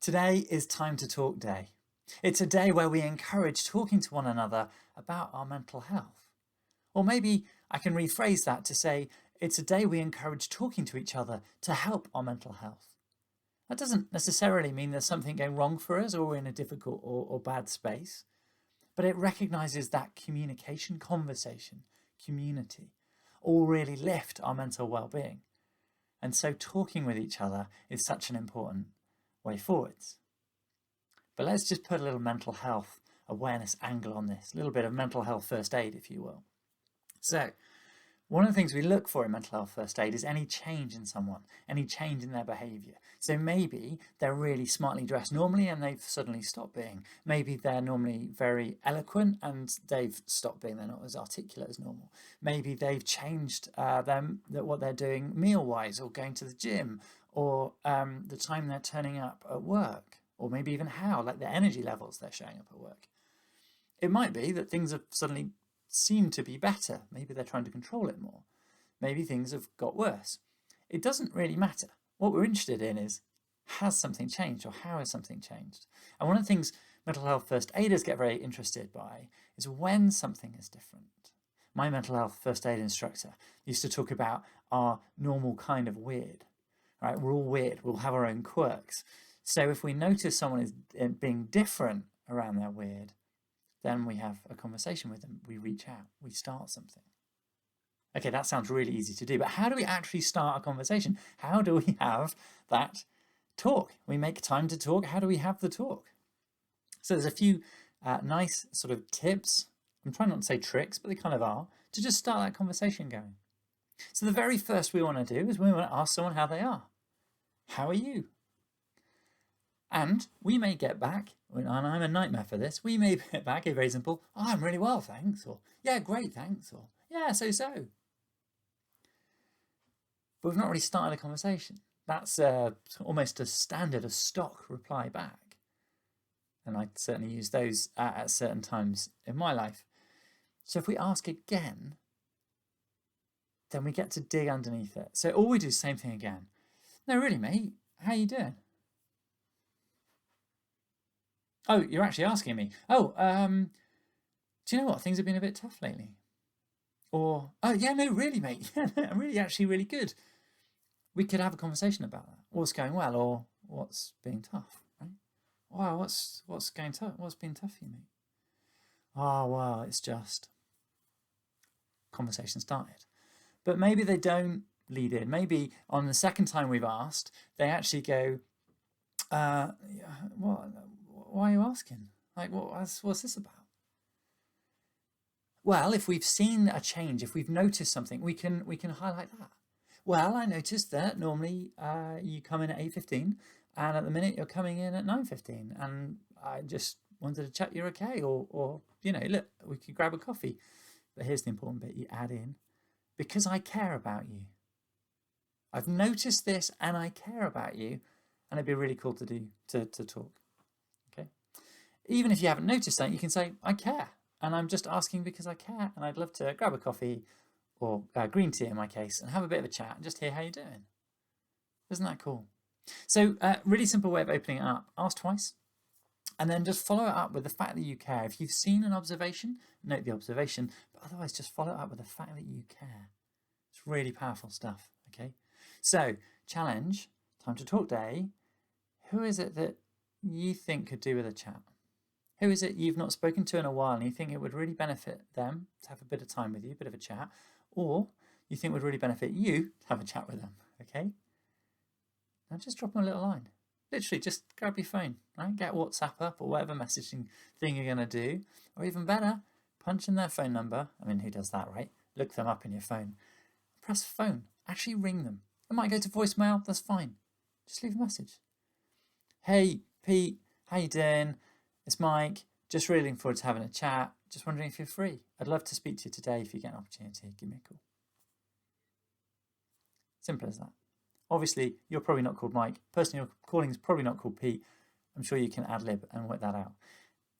Today is Time to Talk Day. It's a day where we encourage talking to one another about our mental health. Or maybe I can rephrase that to say it's a day we encourage talking to each other to help our mental health. That doesn't necessarily mean there's something going wrong for us or we're in a difficult or bad space, but it recognises that communication, conversation, community all really lift our mental well-being. And so talking with each other is such an important way forwards. But let's just put a little mental health awareness angle on this, a little bit of mental health first aid, if you will. So one of the things we look for in mental health first aid is any change in someone, any change in their behaviour. So maybe they're really smartly dressed normally and they've suddenly stopped being. Maybe they're normally very eloquent and they've stopped being, they're not as articulate as normal. Maybe they've changed what they're doing meal-wise or going to the gym or the time they're turning up at work, or maybe even like their energy levels they're showing up at work. It might be that things have suddenly seem to be better. Maybe they're trying to control it more. Maybe things have got worse. It doesn't really matter. What we're interested in is, has something changed or how has something changed? And one of the things mental health first aiders get very interested by is when something is different. My mental health first aid instructor used to talk about our normal kind of weird. Right? We're all weird. We'll have our own quirks. So if we notice someone is being different around their weird, then we have a conversation with them. We reach out. We start something. Okay, that sounds really easy to do, but how do we actually start a conversation? How do we have that talk? We make time to talk. How do we have the talk? So there's a few nice sort of tips. I'm trying not to say tricks, but they kind of are, to just start that conversation going. So the very first we want to do is we want to ask someone how they are. How are you? And we may get back, and I'm a nightmare for this, we may get back a very simple, oh, I'm really well, thanks, or yeah, great, thanks, or yeah, so. But we've not really started a conversation. That's almost a standard, a stock reply back. And I certainly use those at certain times in my life. So if we ask again, then we get to dig underneath it. So all we do is the same thing again. No, really, mate, how you doing? Oh, you're actually asking me. Oh, do you know what? Things have been a bit tough lately. Or, oh, yeah, no, really, mate. I'm really, actually really good. We could have a conversation about that. What's going well or what's being tough, right? Wow, what's going tough? What's been tough for you, mate? Oh, well, it's just conversation started. But maybe they don't lead in. Maybe on the second time we've asked, they actually go, why are you asking? Like, what's this about? Well, if we've seen a change, if we've noticed something, we can highlight that. Well, I noticed that normally you come in at 8:15 and at the minute you're coming in at 9:15 and I just wanted to check you're okay or look, we could grab a coffee. But here's the important bit, you add in, because I care about you. I've noticed this and I care about you and it'd be really cool to talk. Okay. Even if you haven't noticed that, you can say, I care and I'm just asking because I care and I'd love to grab a coffee or green tea in my case and have a bit of a chat and just hear how you're doing. Isn't that cool? So really simple way of opening it up. Ask twice and then just follow it up with the fact that you care. If you've seen an observation, note the observation, but otherwise just follow it up with the fact that you care. It's really powerful stuff, okay? So, challenge, time to talk day. Who is it that you think could do with a chat? Who is it you've not spoken to in a while and you think it would really benefit them to have a bit of time with you, a bit of a chat, or you think would really benefit you to have a chat with them, okay? Now just drop them a little line. Literally, just grab your phone, right? Get WhatsApp up or whatever messaging thing you're going to do, or even better, punch in their phone number. I mean, who does that, right? Look them up in your phone. Press phone. Actually ring them. It might go to voicemail. That's fine. Just leave a message. Hey, Pete, how you doing? It's Mike. Just really looking forward to having a chat. Just wondering if you're free. I'd love to speak to you today if you get an opportunity. Give me a call. Simple as that. Obviously, you're probably not called Mike. The person you're calling is probably not called Pete. I'm sure you can ad-lib and work that out.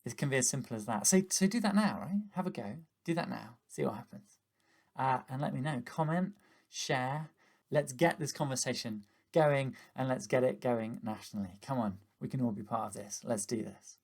It can be as simple as that. So do that now, right? Have a go. Do that now. See what happens. And let me know. Comment, share. Let's get this conversation going and let's get it going nationally. Come on. We can all be part of this. Let's do this.